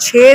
6